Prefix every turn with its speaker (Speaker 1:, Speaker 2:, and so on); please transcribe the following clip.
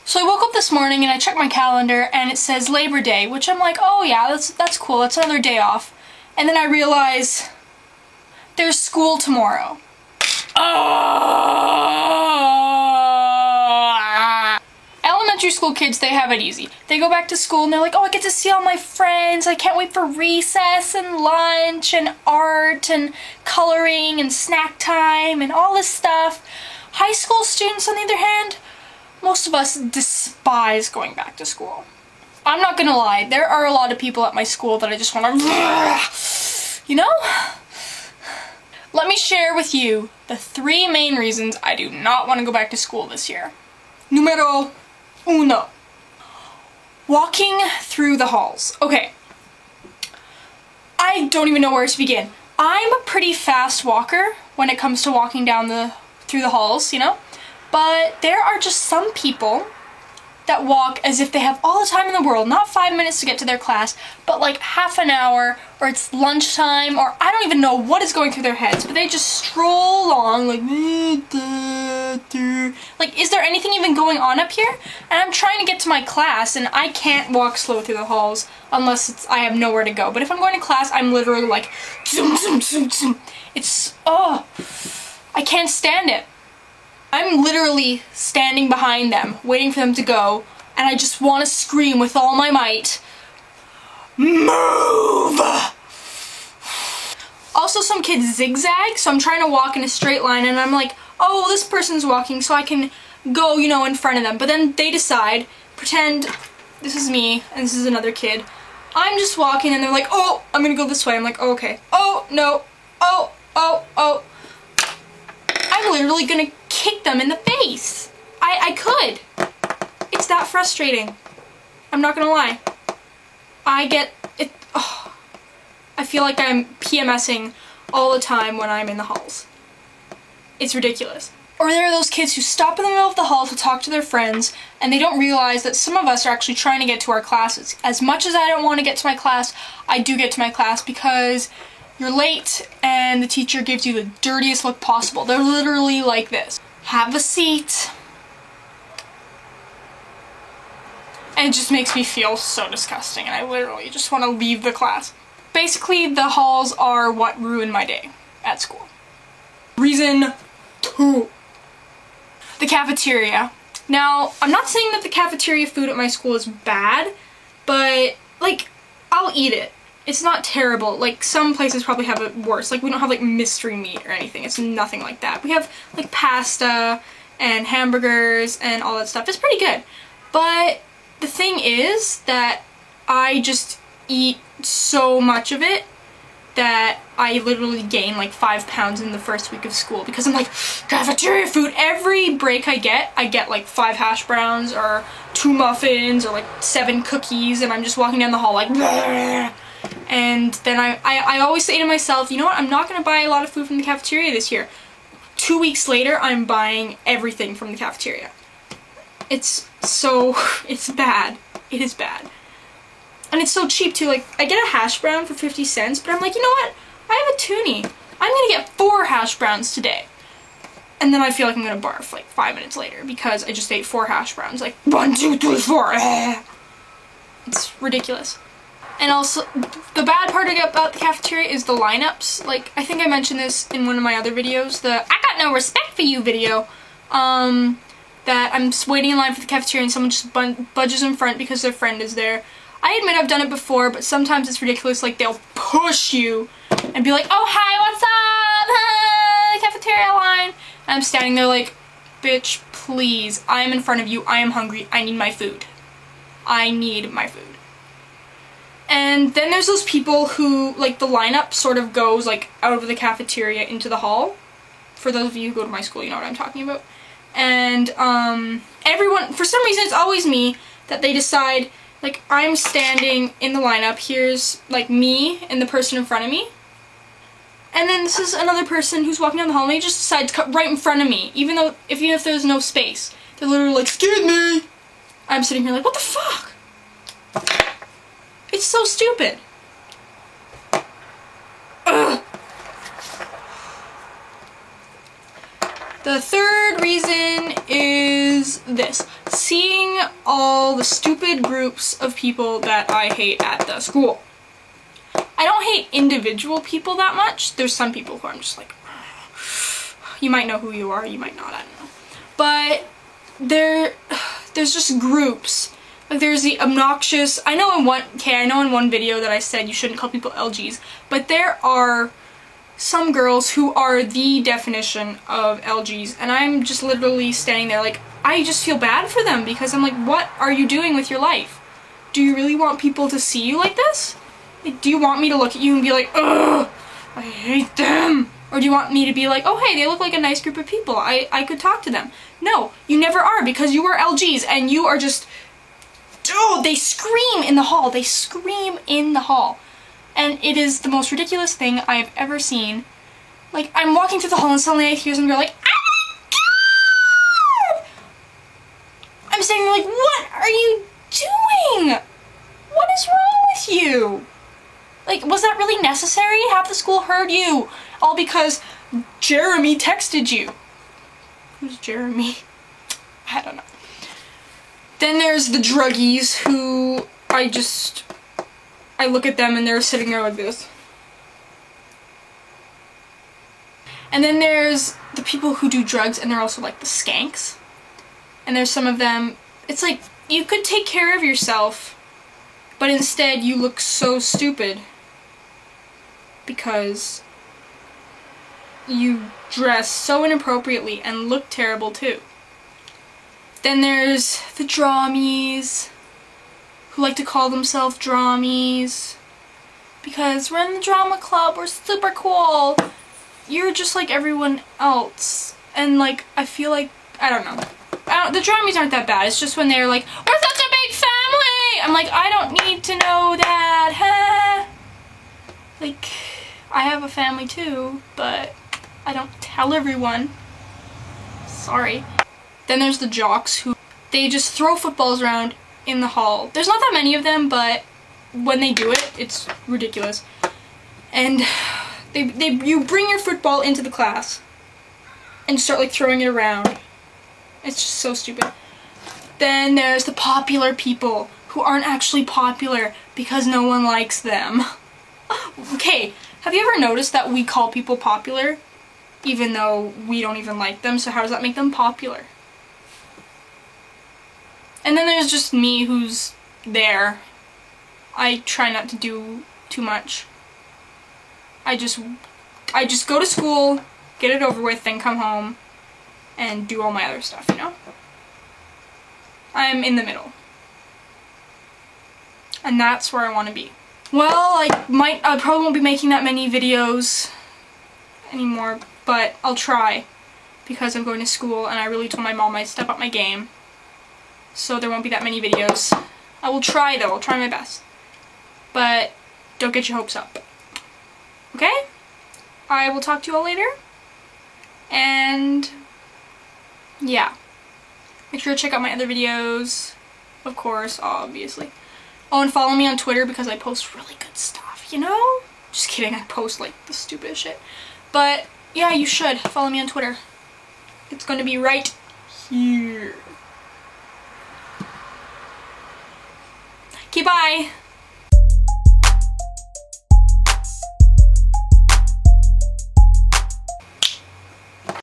Speaker 1: So I woke up this morning and I checked my calendar and it says Labor Day, which I'm like, oh yeah, that's cool, that's another day off. And then I realize there's school tomorrow. Elementary school kids, they have it easy. They go back to school and they're like, oh, I get to see all my friends, I can't wait for recess and lunch and art and coloring and snack time and all this stuff. High school students, on the other hand, most of us despise going back to school. I'm not gonna lie, there are a lot of people at my school that I just wanna, you know? Let me share with you the 3 main reasons I do not want to go back to school this year. Numero uno. Walking through the halls. Okay. I don't even know where to begin. I'm a pretty fast walker when it comes to walking down through the halls, you know? But there are just some people that walk as if they have all the time in the world, not 5 minutes to get to their class, but like half an hour, or it's lunchtime, or I don't even know what is going through their heads, but they just stroll along like, is there anything even going on up here? And I'm trying to get to my class, and I can't walk slow through the halls unless I have nowhere to go. But if I'm going to class, I'm literally like, zoom, zoom, zoom, zoom. It's, oh, I can't stand it. I'm literally standing behind them, waiting for them to go, and I just want to scream with all my might, move! Also, some kids zigzag, so I'm trying to walk in a straight line, and I'm like, oh, this person's walking, so I can go, you know, in front of them. But then they decide, pretend this is me, and this is another kid. I'm just walking, and they're like, oh, I'm gonna go this way. I'm like, oh, okay. Oh, no. Oh, oh, oh. I'm literally gonna kick them in the face. I could. It's that frustrating. I'm not gonna lie. I get it. Oh, I feel like I'm PMSing all the time when I'm in the halls. It's ridiculous. Or there are those kids who stop in the middle of the hall to talk to their friends, and they don't realize that some of us are actually trying to get to our classes. As much as I don't want to get to my class, I do get to my class because you're late and the teacher gives you the dirtiest look possible. They're literally like this. Have a seat. And it just makes me feel so disgusting, and I literally just want to leave the class. Basically, the halls are what ruined my day at school. Reason 2. The cafeteria. Now, I'm not saying that the cafeteria food at my school is bad, but, like, I'll eat it. It's not terrible. Like, some places probably have it worse. Like, we don't have, like, mystery meat or anything. It's nothing like that. We have, like, pasta and hamburgers and all that stuff. It's pretty good. But the thing is that I just eat so much of it that I literally gain, like, 5 pounds in the first week of school because I'm like, cafeteria food! Every break I get, like, 5 hash browns or 2 muffins or, like, 7 cookies, and I'm just walking down the hall like, bleh. And then I always say to myself, you know what, I'm not going to buy a lot of food from the cafeteria this year. 2 weeks later, I'm buying everything from the cafeteria. It's bad. It is bad. And it's so cheap too. Like, I get a hash brown for 50 cents, but I'm like, you know what, I have a toonie. I'm going to get 4 hash browns today. And then I feel like I'm going to barf like 5 minutes later because I just ate 4 hash browns. Like, 1, 2, 3, 4. It's ridiculous. And also, the bad part about the cafeteria is the lineups. Like, I think I mentioned this in one of my other videos, the I got no respect for you video, that I'm just waiting in line for the cafeteria and someone just budges in front because their friend is there. I admit I've done it before, but sometimes it's ridiculous. Like, they'll push you and be like, oh, hi, what's up? Cafeteria line. And I'm standing there like, bitch, please, I am in front of you, I am hungry, I need my food. I need my food. And then there's those people who, like, the lineup sort of goes, like, out of the cafeteria into the hall. For those of you who go to my school, you know what I'm talking about. And, everyone, for some reason, it's always me, that they decide, like, I'm standing in the lineup, here's, like, me and the person in front of me. And then this is another person who's walking down the hall, and they just decide to cut right in front of me, even if there's no space. They're literally like, excuse me! I'm sitting here like, what the fuck? It's so stupid. Ugh. The third reason is this. Seeing all the stupid groups of people that I hate at the school. I don't hate individual people that much. There's some people who I'm just like, you might know who you are, you might not, I don't know. But there's just groups. Like there's the obnoxious, I know in one video that I said you shouldn't call people LGs, but there are some girls who are the definition of LGs, and I'm just literally standing there like, I just feel bad for them because I'm like, what are you doing with your life? Do you really want people to see you like this? Like, do you want me to look at you and be like, ugh, I hate them? Or do you want me to be like, oh hey, they look like a nice group of people, I could talk to them? No, you never are, because you are LGs and you are just, oh, they scream in the hall. They scream in the hall. And it is the most ridiculous thing I've ever seen. Like, I'm walking through the hall and suddenly I hear some girl like, oh my god! I'm standing there like, what are you doing? What is wrong with you? Like, was that really necessary? Half the school heard you. All because Jeremy texted you. Who's Jeremy? I don't know. Then there's the druggies who I look at them and they're sitting there like this. And then there's the people who do drugs and they're also like the skanks. And there's some of them, it's like, you could take care of yourself, but instead you look so stupid because you dress so inappropriately and look terrible too. Then there's the dramies, who like to call themselves dramies because we're in the drama club, we're super cool. You're just like everyone else. And like, I feel like, I don't know. The dramies aren't that bad. It's just when they're like, we're such a big family! I'm like, I don't need to know that, huh? Like, I have a family too, but I don't tell everyone. Sorry. Then there's the jocks who, they just throw footballs around in the hall. There's not that many of them, but when they do it, it's ridiculous. And you bring your football into the class and start like throwing it around. It's just so stupid. Then there's the popular people who aren't actually popular because no one likes them. Okay, have you ever noticed that we call people popular even though we don't even like them? So how does that make them popular? And then there's just me who's there. I try not to do too much. I just go to school, get it over with, then come home and do all my other stuff, you know? I'm in the middle. And that's where I want to be. Well, I probably won't be making that many videos anymore, but I'll try because I'm going to school and I really told my mom I'd step up my game. So there won't be that many videos. I will try though, I'll try my best. But don't get your hopes up. Okay? I will talk to you all later. And yeah. Make sure to check out my other videos. Of course, obviously. Oh, and follow me on Twitter because I post really good stuff, you know? Just kidding, I post like the stupidest shit. But yeah, you should follow me on Twitter. It's gonna be right here. Okay, bye!